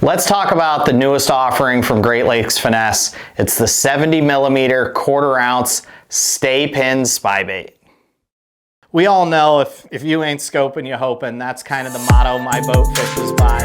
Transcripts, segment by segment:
Let's talk about the newest offering from Great Lakes Finesse. It's the 70mm 1/4 ounce Stay-Pinned Spybait. We all know if you ain't scoping, you hoping. That's kind of the motto my boat fishes by.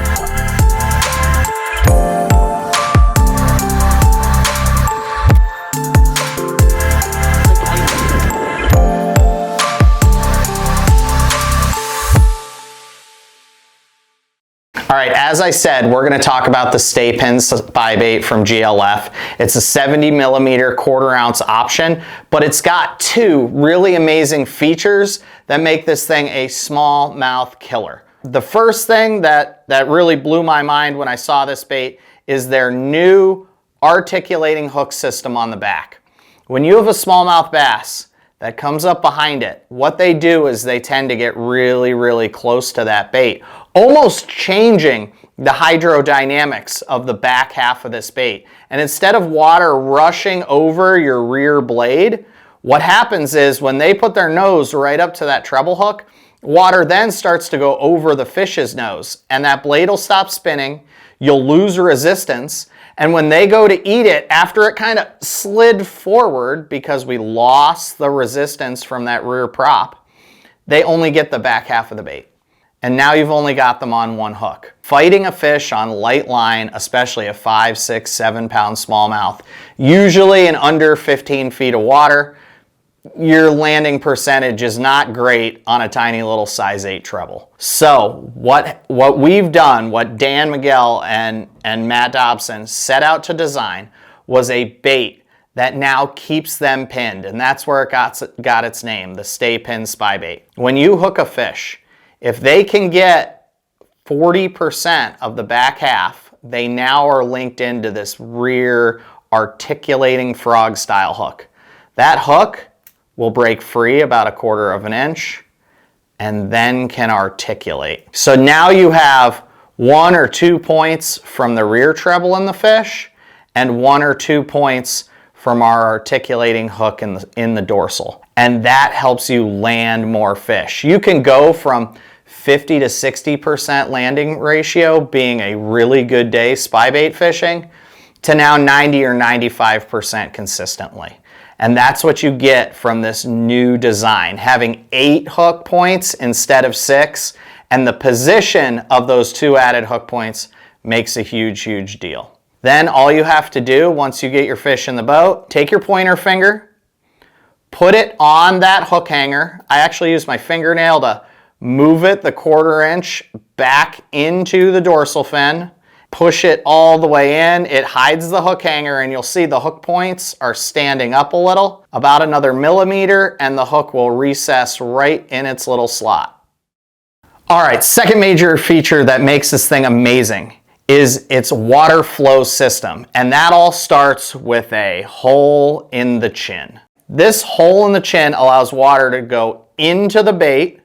All right, as I said, we're going to talk about the Stay-Pinned Spybait from GLF. It's a 70mm 1/4 ounce option, but it's got two really amazing features that make this thing a smallmouth killer. The first thing that really blew my mind when I saw this bait is their new articulating hook system on the back. When you have a smallmouth bass that comes up behind it, what they do is they tend to get really close to that bait, almost changing the hydrodynamics of the back half of this bait. And instead of water rushing over your rear blade, what happens is when they put their nose right up to that treble hook, water then starts to go over the fish's nose, and that blade will stop spinning, you'll lose resistance, and when they go to eat it, after it kind of slid forward because we lost the resistance from that rear prop, they only get the back half of the bait. And now you've only got them on one hook. Fighting a fish on light line, especially a 5, 6, 7 pound smallmouth, usually in under 15 feet of water, your landing percentage is not great on a tiny little size 8 treble. So what we've done, what Dan Miguel and Matt Dobson set out to design, was a bait that now keeps them pinned, and that's where it got its name, the Stay-Pinned Spybait. When you hook a fish, if they can get 40% of the back half, they now are linked into this rear articulating frog style hook. That hook will break free about 1/4 inch and then can articulate. So now you have 1 or 2 points from the rear treble in the fish and 1 or 2 points from our articulating hook in the dorsal. And that helps you land more fish. You can go from 50 to 60% landing ratio being a really good day spybait fishing to now 90 or 95% consistently. And that's what you get from this new design. Having 8 hook points instead of 6, and the position of those 2 added hook points makes a huge deal. Then all you have to do once you get your fish in the boat, take your pointer finger, put it on that hook hanger. I actually use my fingernail to move it the 1/4 inch back into the dorsal fin, push it all the way in, it hides the hook hanger, and you'll see the hook points are standing up a little, about another millimeter, and the hook will recess right in its little slot. All right, second major feature that makes this thing amazing is its water flow system, and that all starts with a hole in the chin. This hole in the chin allows water to go into the bait,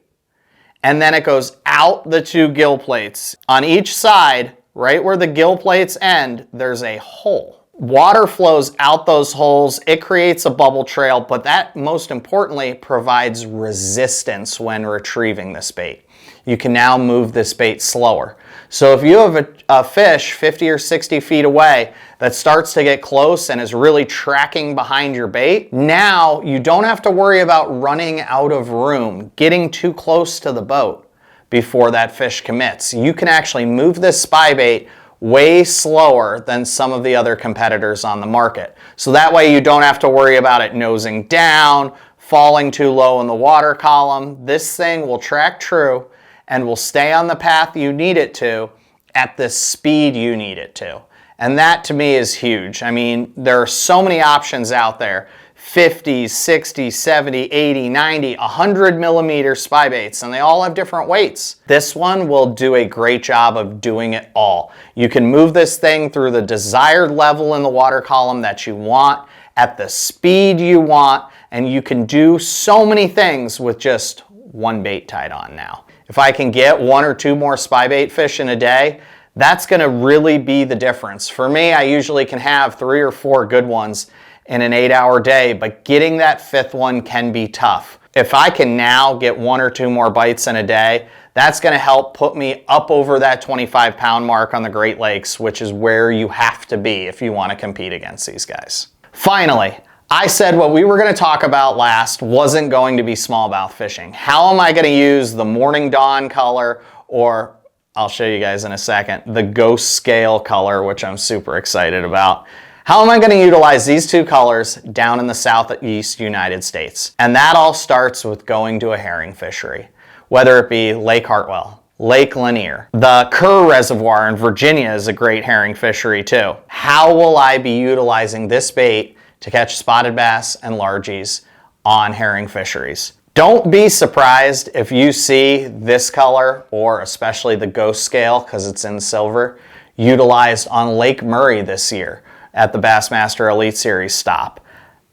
and then it goes out the 2 gill plates. On each side, right where the gill plates end, there's a hole. Water flows out those holes, it creates a bubble trail, but that most importantly provides resistance when retrieving this bait. You can now move this bait slower. So if you have a fish 50 or 60 feet away that starts to get close and is really tracking behind your bait, now you don't have to worry about running out of room, getting too close to the boat before that fish commits. You can actually move this spybait way slower than some of the other competitors on the market. So that way you don't have to worry about it nosing down, falling too low in the water column. This thing will track true and will stay on the path you need it to at the speed you need it to. And that to me is huge. I mean, there are so many options out there. 50, 60, 70, 80, 90, 100mm spybaits, and they all have different weights. This one will do a great job of doing it all. You can move this thing through the desired level in the water column that you want, at the speed you want, and you can do so many things with just one bait tied on now. If I can get 1 or 2 more spybait fish in a day, that's going to really be the difference. For me, I usually can have 3 or 4 good ones in an 8-hour day, but getting that 5th one can be tough. If I can now get 1 or 2 more bites in a day, that's going to help put me up over that 25-pound mark on the Great Lakes, which is where you have to be if you want to compete against these guys. Finally, I said what we were going to talk about last wasn't going to be smallmouth fishing. How am I going to use the morning dawn color, or I'll show you guys in a second, the ghost scale color, which I'm super excited about. How am I going to utilize these 2 colors down in the southeast United States? And that all starts with going to a herring fishery, whether it be Lake Hartwell, Lake Lanier. The Kerr Reservoir in Virginia is a great herring fishery too. How will I be utilizing this bait to catch spotted bass and largies on herring fisheries? Don't be surprised if you see this color, or especially the ghost scale because it's in silver, utilized on Lake Murray this year at the Bassmaster Elite Series stop.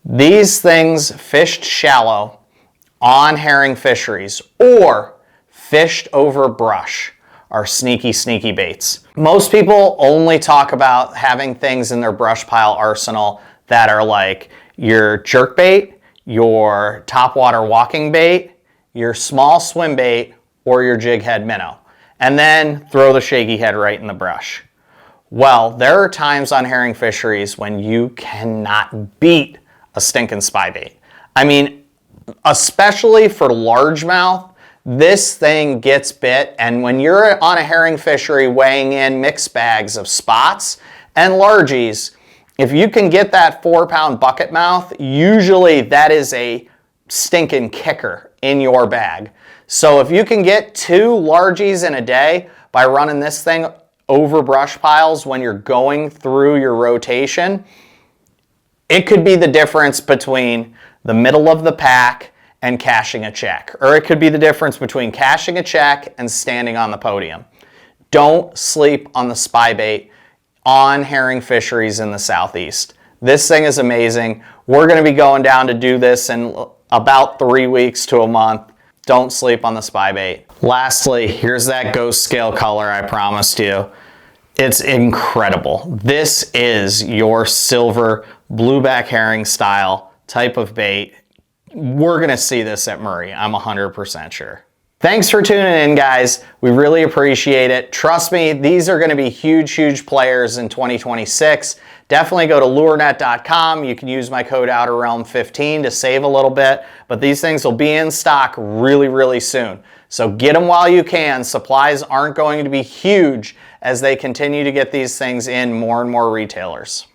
These things fished shallow on herring fisheries or fished over brush are sneaky, sneaky baits. Most people only talk about having things in their brush pile arsenal that are like your jerkbait, your topwater walking bait, your small swim bait, or your jig head minnow, and then throw the shaky head right in the brush. Well, there are times on herring fisheries when you cannot beat a stinking spy bait. I mean, especially for largemouth, this thing gets bit, and when you're on a herring fishery weighing in mixed bags of spots and largies, if you can get that 4-pound bucket mouth, usually that is a stinking kicker in your bag. So if you can get 2 largies in a day by running this thing over brush piles when you're going through your rotation, it could be the difference between the middle of the pack and cashing a check. Or it could be the difference between cashing a check and standing on the podium. Don't sleep on the spy bait on herring fisheries in the southeast. This thing is amazing. We're going to be going down to do this in about 3 weeks to a month. Don't sleep on the spy bait. Lastly, here's that ghost scale color I promised you. It's incredible. This is your silver blueback herring style type of bait. We're gonna see this at Murray, I'm 100% sure. Thanks for tuning in, guys. We really appreciate it. Trust me, these are gonna be huge, huge players in 2026. Definitely go to lurenet.com. You can use my code OuterRealm15 to save a little bit, but these things will be in stock really, really soon. So get them while you can. Supplies aren't going to be huge as they continue to get these things in more and more retailers.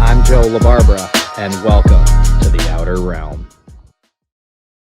I'm Joe LaBarbera, and welcome to the Outer Realm.